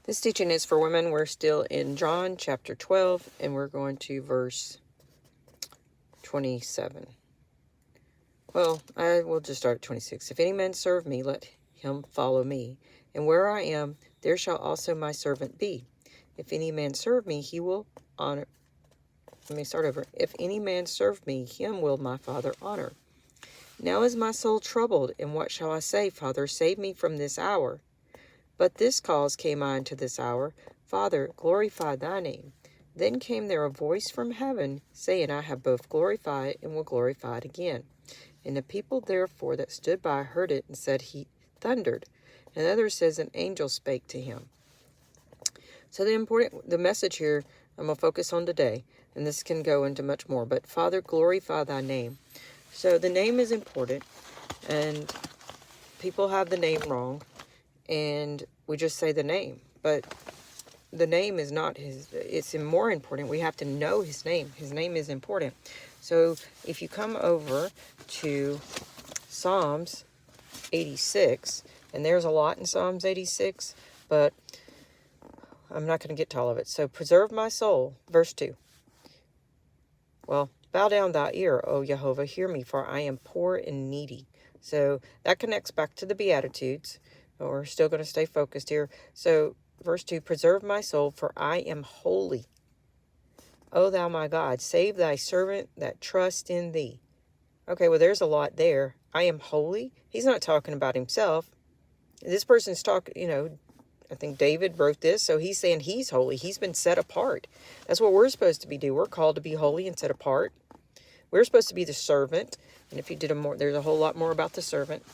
This teaching is for women. We're still in John chapter 12, and we're going to verse 27. Well, I will just start at 26. If any man serve me, let him follow me. And where I am, there shall also my servant be. If any man serve me, he will honor. Let me start over. If any man serve me, him will my Father honor. Now is my soul troubled, and what shall I say? Father, save me from this hour. But this cause came I into this hour. Father, glorify thy name. Then came there a voice from heaven, saying, I have both glorified and will glorify it again. And the people therefore that stood by heard it, and said, He thundered. And others says, an angel spake to him. So the message here I'm going to focus on today, and this can go into much more, but Father, glorify thy name. So the name is important, and people have the name wrong, and we just say the name, but the name is not his. It's more important. We have to know his name. His name is important. So if you come over to Psalms 86, and there's a lot in Psalms 86, but I'm not going to get to all of it. So preserve my soul, verse 2. Well, bow down thy ear, O Jehovah, hear me, for I am poor and needy. So that connects back to the Beatitudes. We're still going to stay focused here. So verse 2, preserve my soul, for I am holy. O thou my God, save thy servant that trusts in thee. Okay, well, there's a lot there. I am holy. He's not talking about himself. This person's talking, I think David wrote this, so he's saying he's holy. He's been set apart. That's what we're supposed to be. We're called to be holy and set apart. We're supposed to be the servant. And if you did there's a whole lot more about the servant.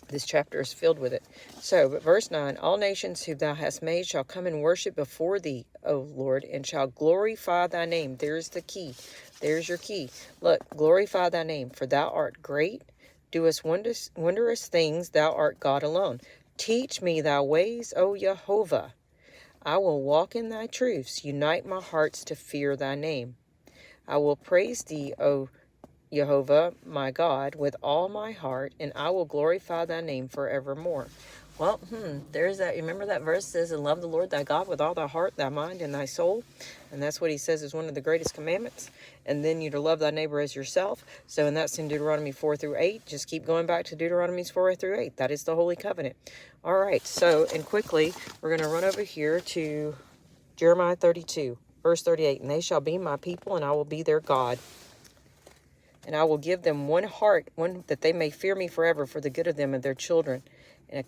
This chapter is filled with it. So, but verse 9, all nations who thou hast made shall come and worship before thee, O Lord, and shall glorify thy name. There's the key. There's your key. Look, glorify thy name, for thou art great. Doest wondrous things, thou art God alone. Teach me thy ways, O Jehovah. I will walk in thy truths. Unite my hearts to fear thy name. I will praise thee, O Jehovah, my God, with all my heart, and I will glorify thy name forevermore. Well, there's that. Remember that verse says, and love the Lord thy God with all thy heart, thy mind, and thy soul. And that's what he says is one of the greatest commandments. And then you're to love thy neighbor as yourself. So, and that's in Deuteronomy 4-8. Just keep going back to Deuteronomy 4-8. That is the Holy Covenant. All right. So, and quickly, we're going to run over here to Jeremiah 32, verse 38. And they shall be my people, and I will be their God. And I will give them one heart, one that they may fear me forever, for the good of them and their children. And